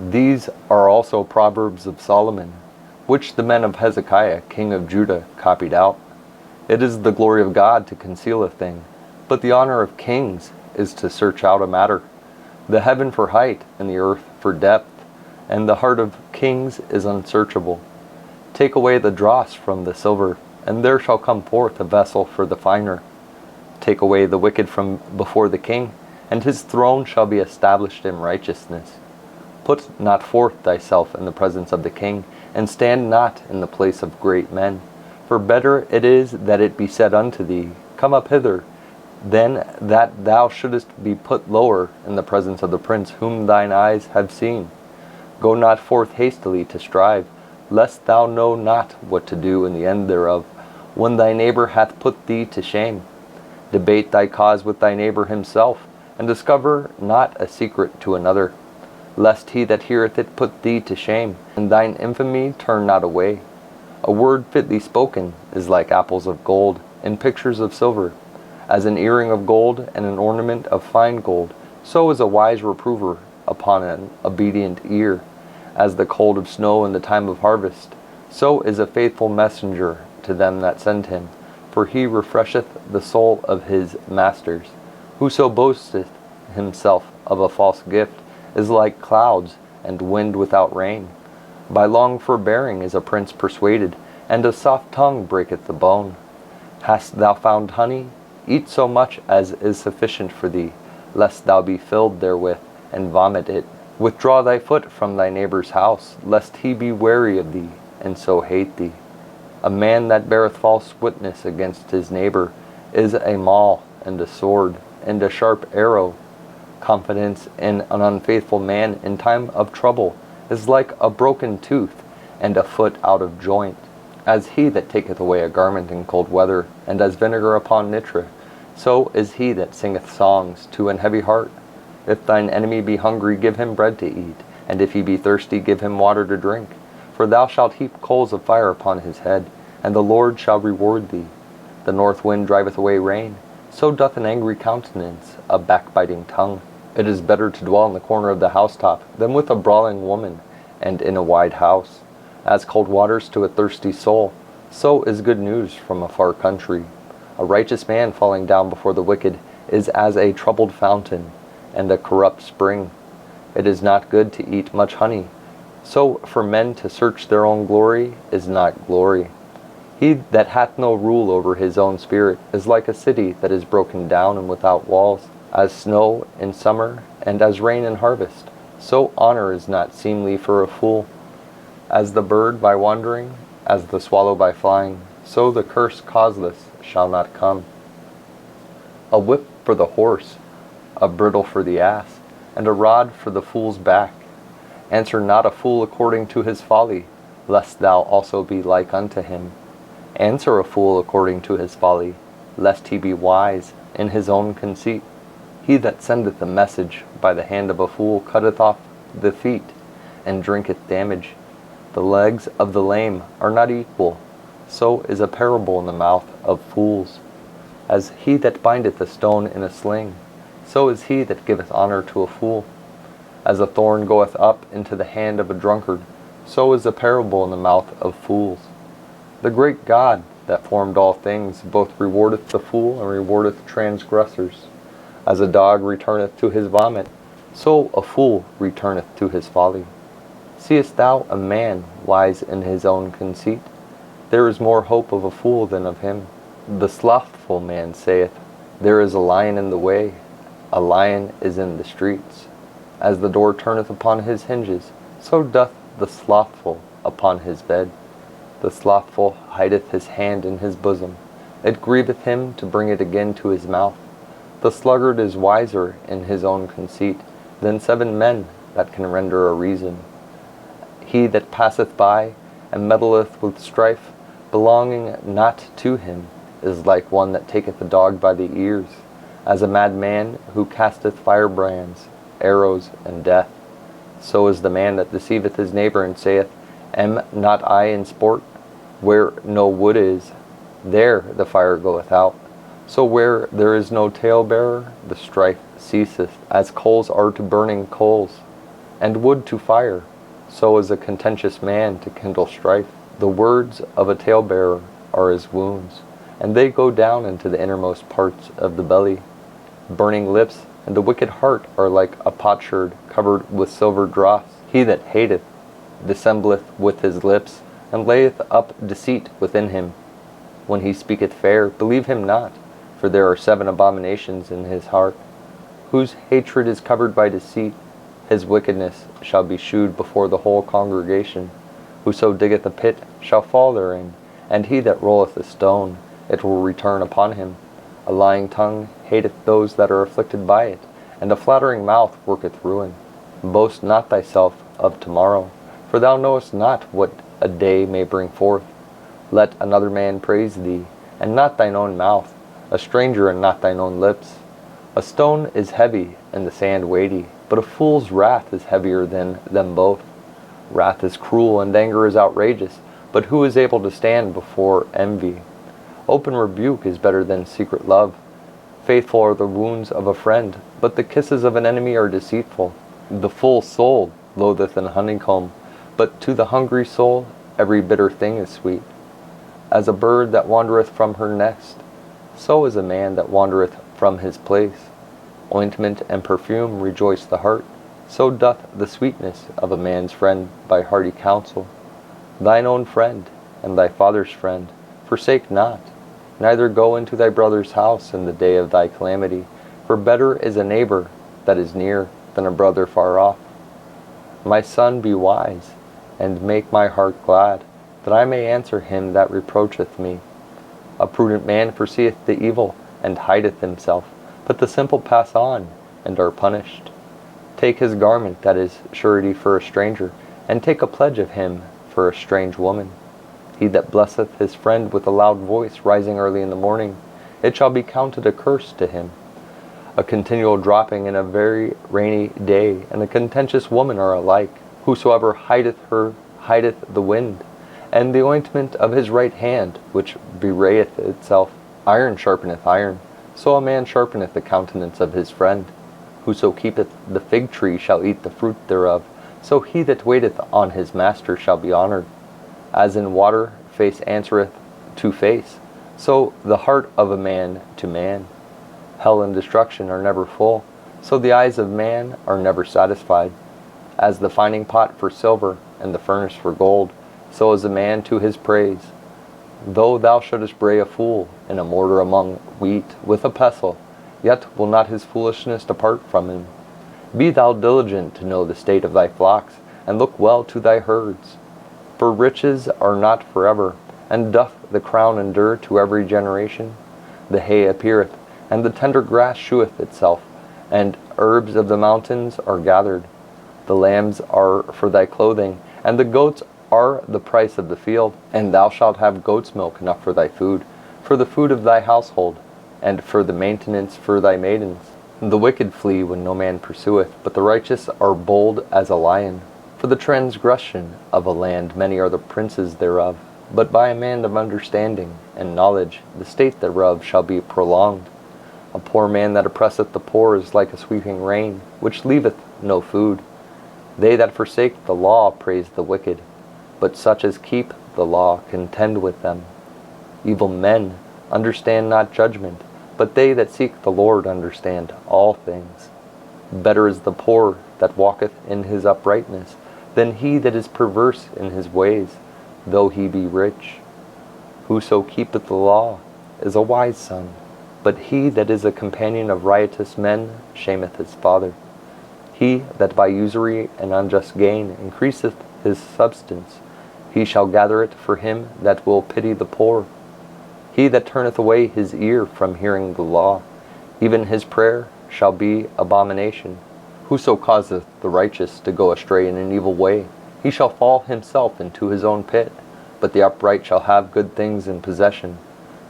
These are also Proverbs of Solomon, which the men of Hezekiah, king of Judah, copied out. It is the glory of God to conceal a thing, but the honor of kings is to search out a matter. The heaven for height, and the earth for depth, and the heart of kings is unsearchable. Take away the dross from the silver, and there shall come forth a vessel for the finer. Take away the wicked from before the king, and his throne shall be established in righteousness. Put not forth thyself in the presence of the king, and stand not in the place of great men. For better it is that it be said unto thee, Come up hither, than that thou shouldest be put lower in the presence of the prince whom thine eyes have seen. Go not forth hastily to strive, lest thou know not what to do in the end thereof, when thy neighbor hath put thee to shame. Debate thy cause with thy neighbor himself, and discover not a secret to another, lest he that heareth it put thee to shame, and thine infamy turn not away. A word fitly spoken is like apples of gold and pictures of silver. As an earring of gold and an ornament of fine gold, so is a wise reprover upon an obedient ear. As the cold of snow in the time of harvest, so is a faithful messenger to them that send him. For he refresheth the soul of his masters. Whoso boasteth himself of a false gift is like clouds and wind without rain. By long forbearing is a prince persuaded, and a soft tongue breaketh the bone. Hast thou found honey? Eat so much as is sufficient for thee, lest thou be filled therewith, and vomit it. Withdraw thy foot from thy neighbor's house, lest he be weary of thee, and so hate thee. A man that beareth false witness against his neighbor is a maul, and a sword, and a sharp arrow. Confidence in an unfaithful man in time of trouble is like a broken tooth, and a foot out of joint. As he that taketh away a garment in cold weather, and as vinegar upon nitre, so is he that singeth songs to an heavy heart. If thine enemy be hungry, give him bread to eat, and if he be thirsty, give him water to drink. For thou shalt heap coals of fire upon his head, and the Lord shall reward thee. The north wind driveth away rain, so doth an angry countenance a backbiting tongue. It is better to dwell in the corner of the housetop than with a brawling woman, and in a wide house. As cold waters to a thirsty soul, so is good news from a far country. A righteous man falling down before the wicked is as a troubled fountain, and a corrupt spring. It is not good to eat much honey. So for men to search their own glory is not glory. He that hath no rule over his own spirit is like a city that is broken down and without walls. As snow in summer, and as rain in harvest, so honor is not seemly for a fool. As the bird by wandering, as the swallow by flying, so the curse causeless shall not come. A whip for the horse, a bridle for the ass, and a rod for the fool's back. Answer not a fool according to his folly, lest thou also be like unto him. Answer a fool according to his folly, lest he be wise in his own conceit. He that sendeth a message by the hand of a fool cutteth off the feet, and drinketh damage. The legs of the lame are not equal, so is a parable in the mouth of fools. As he that bindeth a stone in a sling, so is he that giveth honor to a fool. As a thorn goeth up into the hand of a drunkard, so is a parable in the mouth of fools. The great God that formed all things both rewardeth the fool and rewardeth transgressors. As a dog returneth to his vomit, so a fool returneth to his folly. Seest thou a man wise in his own conceit? There is more hope of a fool than of him. The slothful man saith, There is a lion in the way, a lion is in the streets. As the door turneth upon his hinges, so doth the slothful upon his bed. The slothful hideth his hand in his bosom, it grieveth him to bring it again to his mouth. The sluggard is wiser in his own conceit than 7 men that can render a reason. He that passeth by and meddleth with strife, belonging not to him, is like one that taketh a dog by the ears, as a madman who casteth firebrands, arrows, and death. So is the man that deceiveth his neighbor, and saith, Am not I in sport? Where no wood is, there the fire goeth out. So where there is no talebearer, the strife ceaseth, as coals are to burning coals, and wood to fire. So is a contentious man to kindle strife. The words of a talebearer are as wounds, and they go down into the innermost parts of the belly. Burning lips and a wicked heart are like a potsherd covered with silver dross. He that hateth dissembleth with his lips, and layeth up deceit within him. When he speaketh fair, believe him not, for there are 7 abominations in his heart. Whose hatred is covered by deceit, his wickedness shall be shewed before the whole congregation. Whoso diggeth a pit shall fall therein, and he that rolleth a stone, it will return upon him. A lying tongue hateth those that are afflicted by it, and a flattering mouth worketh ruin. Boast not thyself of tomorrow, for thou knowest not what a day may bring forth. Let another man praise thee, and not thine own mouth, a stranger and not thine own lips. A stone is heavy, and the sand weighty, but a fool's wrath is heavier than them both. Wrath is cruel, and anger is outrageous, but who is able to stand before envy? Open rebuke is better than secret love. Faithful are the wounds of a friend, but the kisses of an enemy are deceitful. The full soul loatheth an honeycomb, but to the hungry soul every bitter thing is sweet. As a bird that wandereth from her nest, so is a man that wandereth from his place. Ointment and perfume rejoice the heart, so doth the sweetness of a man's friend by hearty counsel. Thine own friend, and thy father's friend, forsake not, neither go into thy brother's house in the day of thy calamity, for better is a neighbor that is near than a brother far off. My son, be wise, and make my heart glad, that I may answer him that reproacheth me. A prudent man foreseeth the evil, and hideth himself, but the simple pass on, and are punished. Take his garment that is surety for a stranger, and take a pledge of him for a strange woman. He that blesseth his friend with a loud voice, rising early in the morning, it shall be counted a curse to him. A continual dropping in a very rainy day, and a contentious woman are alike. Whosoever hideth her hideth the wind, and the ointment of his right hand, which bewrayeth itself. Iron sharpeneth iron, so a man sharpeneth the countenance of his friend. Whoso keepeth the fig tree shall eat the fruit thereof, so he that waiteth on his master shall be honored. As in water face answereth to face, so the heart of a man to man. Hell and destruction are never full, so the eyes of man are never satisfied. As the finding pot for silver, and the furnace for gold, so is a man to his praise. Though thou shouldest bray a fool in a mortar among wheat with a pestle, yet will not his foolishness depart from him. Be thou diligent to know the state of thy flocks, and look well to thy herds. For riches are not forever, and doth the crown endure to every generation? The hay appeareth, and the tender grass sheweth itself, and herbs of the mountains are gathered. The lambs are for thy clothing, and the goats are the price of the field, and thou shalt have goat's milk enough for thy food, for the food of thy household, and for the maintenance for thy maidens. The wicked flee when no man pursueth, but the righteous are bold as a lion. For the transgression of a land many are the princes thereof, but by a man of understanding and knowledge the state thereof shall be prolonged. A poor man that oppresseth the poor is like a sweeping rain, which leaveth no food. They that forsake the law praise the wicked, but such as keep the law contend with them. Evil men understand not judgment, but they that seek the Lord understand all things. Better is the poor that walketh in his uprightness, than he that is perverse in his ways, though he be rich. Whoso keepeth the law is a wise son, but he that is a companion of riotous men shameth his father. He that by usury and unjust gain increaseth his substance, he shall gather it for him that will pity the poor. He that turneth away his ear from hearing the law, even his prayer shall be abomination. Whoso causeth the righteous to go astray in an evil way, he shall fall himself into his own pit, but the upright shall have good things in possession.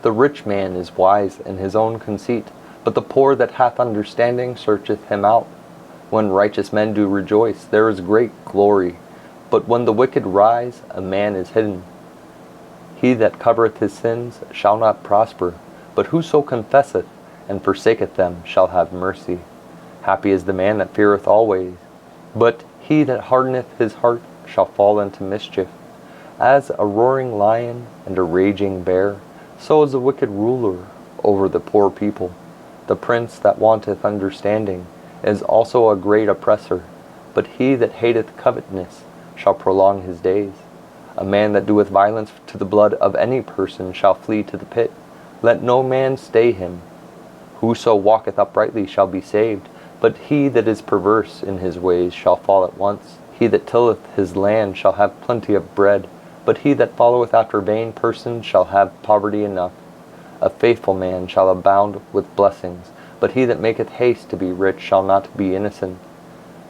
The rich man is wise in his own conceit, but the poor that hath understanding searcheth him out. When righteous men do rejoice, there is great glory, but when the wicked rise, a man is hidden. He that covereth his sins shall not prosper, but whoso confesseth and forsaketh them shall have mercy. Happy is the man that feareth always, but He that hardeneth his heart shall fall into mischief. As a roaring lion and a raging bear, so is a wicked ruler over the poor people. The prince that wanteth understanding is also a great oppressor, but he that hateth covetousness shall prolong his days. A man that doeth violence to the blood of any person shall flee to the pit. Let no man stay him. Whoso walketh uprightly shall be saved, but he that is perverse in his ways shall fall at once. He that tilleth his land shall have plenty of bread, but he that followeth after vain persons shall have poverty enough. A faithful man shall abound with blessings, but he that maketh haste to be rich shall not be innocent.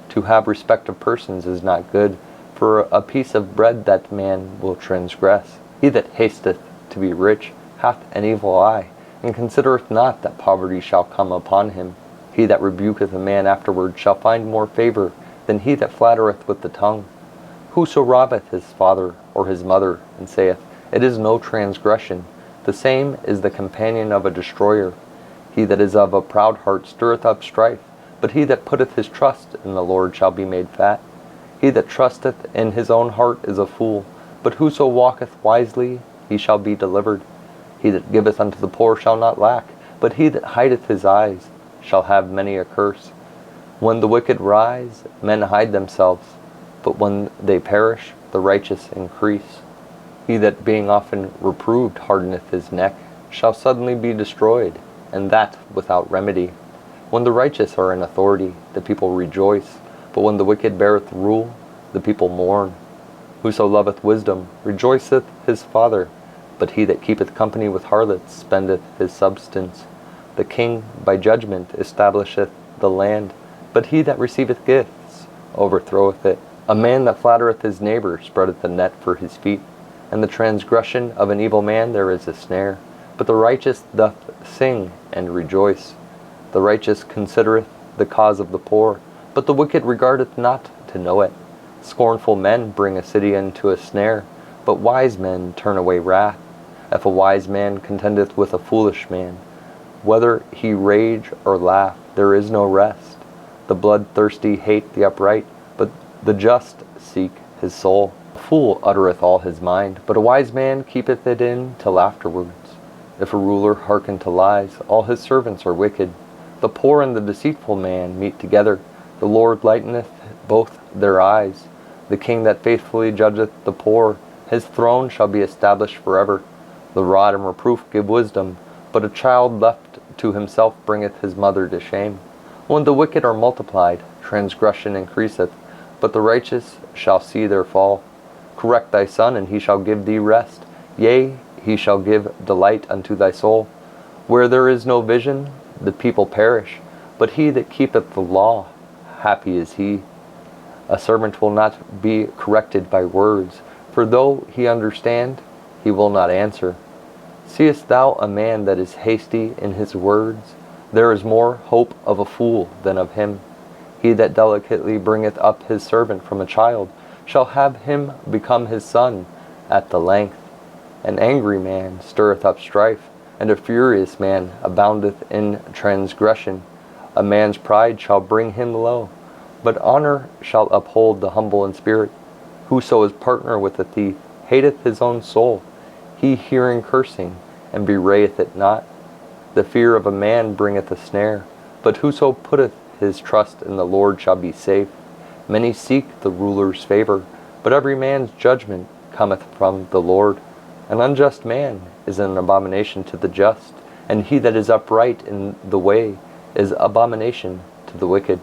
To have respect of persons is not good, for a piece of bread that man will transgress. He that hasteth to be rich hath an evil eye, and considereth not that poverty shall come upon him. He that rebuketh a man afterward shall find more favor than he that flattereth with the tongue. Whoso robbeth his father or his mother, and saith, It is no transgression, the same is the companion of a destroyer. He that is of a proud heart stirreth up strife, but he that putteth his trust in the Lord shall be made fat. He that trusteth in his own heart is a fool, but whoso walketh wisely, he shall be delivered. He that giveth unto the poor shall not lack, but he that hideth his eyes shall have many a curse. When the wicked rise, men hide themselves, but when they perish, the righteous increase. He that being often reproved hardeneth his neck shall suddenly be destroyed, and that without remedy. When the righteous are in authority, the people rejoice, but when the wicked beareth rule, the people mourn. Whoso loveth wisdom rejoiceth his father, but he that keepeth company with harlots spendeth his substance. The king by judgment establisheth the land, but he that receiveth gifts overthroweth it. A man that flattereth his neighbor spreadeth a net for his feet, and the transgression of an evil man there is a snare. But the righteous doth sing and rejoice. The righteous considereth the cause of the poor, but the wicked regardeth not to know it. Scornful men bring a city into a snare, but wise men turn away wrath. If a wise man contendeth with a foolish man, whether he rage or laugh, there is no rest. The bloodthirsty hate the upright, but the just seek his soul. A fool uttereth all his mind, but a wise man keepeth it in till afterwards. If a ruler hearken to lies, all his servants are wicked. The poor and the deceitful man meet together. The Lord lighteneth both their eyes. The king that faithfully judgeth the poor, his throne shall be established forever. The rod and reproof give wisdom, but a child left to himself bringeth his mother to shame. When the wicked are multiplied, transgression increaseth, but the righteous shall see their fall. Correct thy son, and he shall give thee rest. Yea, he shall give delight unto thy soul. Where there is no vision, the people perish, but he that keepeth the law, happy is he. A servant will not be corrected by words, for though he understand, he will not answer. Seest thou a man that is hasty in his words? There is more hope of a fool than of him. He that delicately bringeth up his servant from a child shall have him become his son at the length. An angry man stirreth up strife, and a furious man aboundeth in transgression. A man's pride shall bring him low, but honor shall uphold the humble in spirit. Whoso is partner with a thief hateth his own soul. He hearing cursing, and bewrayeth it not. The fear of a man bringeth a snare, but whoso putteth his trust in the Lord shall be safe. Many seek the ruler's favor, but every man's judgment cometh from the Lord. An unjust man is an abomination to the just, and he that is upright in the way is abomination to the wicked.